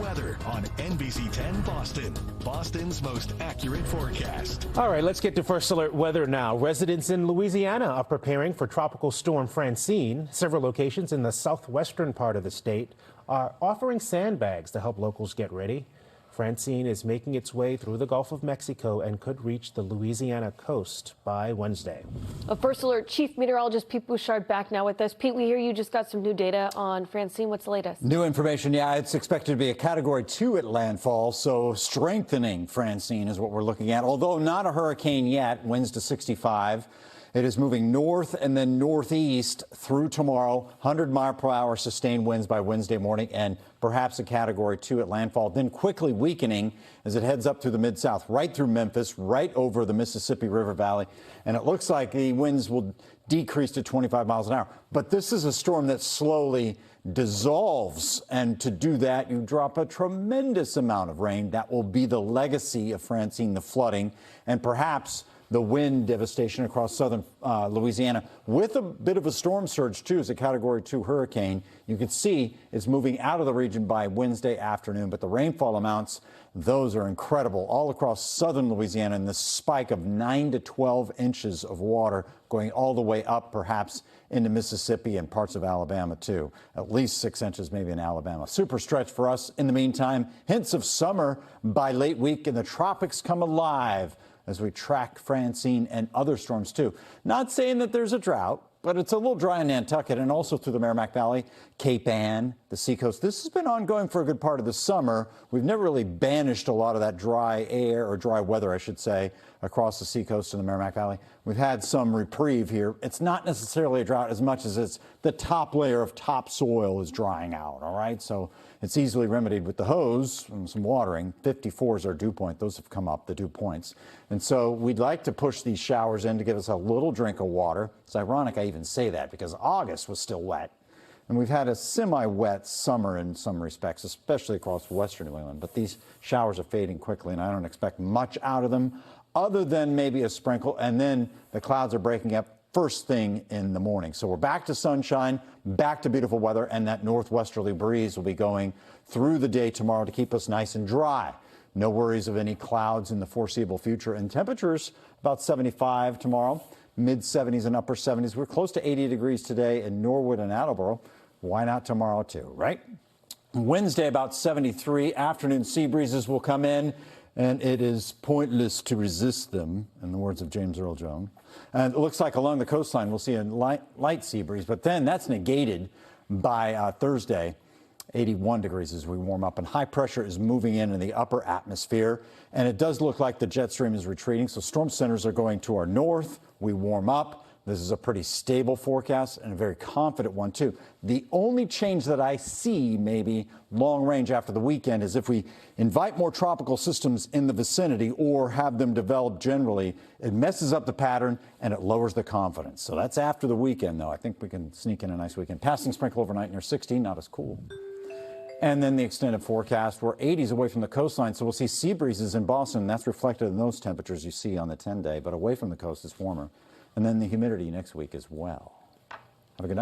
weather on NBC 10 Boston, Boston's most accurate forecast. All right, let's get to first alert weather now. Residents in Louisiana are preparing for Tropical Storm Francine. Several locations in the southwestern part of the state are offering sandbags to help locals get ready. Francine is making its way through the Gulf of Mexico and could reach the Louisiana coast by Wednesday. A first alert Chief Meteorologist Pete Bouchard back now with us. Pete, we hear you just got some new data on Francine. What's the latest? New information. Yeah, it's expected to be a Category 2 at landfall, so strengthening Francine is what we're looking at. Although not a hurricane yet, winds to 65. It is moving north and then northeast through tomorrow. 100-mile-per-hour sustained winds by Wednesday morning and perhaps a Category 2 at landfall, then quickly weakening as it heads up through the Mid-South, right through Memphis, right over the Mississippi River Valley. And it looks like the winds will decrease to 25 miles an hour. But this is a storm that slowly dissolves. And to do that, you drop a tremendous amount of rain. That will be the legacy of Francine, the flooding, and perhaps the wind devastation across southern Louisiana with a bit of a storm surge, too, as a Category 2 hurricane. You can see it's moving out of the region by Wednesday afternoon, but the rainfall amounts, those are incredible all across southern Louisiana, and the spike of 9 to 12 inches of water going all the way up, perhaps into Mississippi and parts of Alabama, too. At least 6 inches, maybe in Alabama. Super stretch for us. In the meantime, hints of summer by late week, and the tropics come alive as we track Francine and other storms, too. Not saying that there's a drought, but it's a little dry in Nantucket and also through the Merrimack Valley, Cape Ann, the seacoast. This has been ongoing for a good part of the summer. We've never really banished a lot of that dry air, or dry weather, I should say, across the seacoast in the Merrimack Valley. We've had some reprieve here. It's not necessarily a drought as much as it's the top layer of topsoil is drying out, all right? So it's easily remedied with the hose and some watering. 54 is our dew point. Those have come up, the dew points. And so we'd like to push these showers in to give us a little drink of water. It's ironic I even say that because August was still wet. And we've had a semi-wet summer in some respects, especially across western New England. But these showers are fading quickly, and I don't expect much out of them other than maybe a sprinkle. And then the clouds are breaking up first thing in the morning. So we're back to sunshine, back to beautiful weather, and that northwesterly breeze will be going through the day tomorrow to keep us nice and dry. No worries of any clouds in the foreseeable future. And temperatures about 75 tomorrow, mid-70s and upper 70s. We're close to 80 degrees today in Norwood and Attleboro. Why not tomorrow, too, right? Wednesday, about 73. Afternoon sea breezes will come in, and it is pointless to resist them, in the words of James Earl Jones. And it looks like along the coastline we'll see a light sea breeze, but then that's negated by Thursday. 81 degrees as we warm up, and high pressure is moving in the upper atmosphere, and it does look like the jet stream is retreating, so storm centers are going to our north. We warm up. This is a pretty stable forecast and a very confident one, too. The only change that I see, maybe long range after the weekend, is if we invite more tropical systems in the vicinity or have them develop generally, it messes up the pattern and it lowers the confidence. So that's after the weekend, though. I think we can sneak in a nice weekend. Passing sprinkle overnight near 16, not as cool. And then the extended forecast, we're 80s away from the coastline, so we'll see sea breezes in Boston. That's reflected in those temperatures you see on the 10-day, but away from the coast it's warmer. And then the humidity next week as well. Have a good night.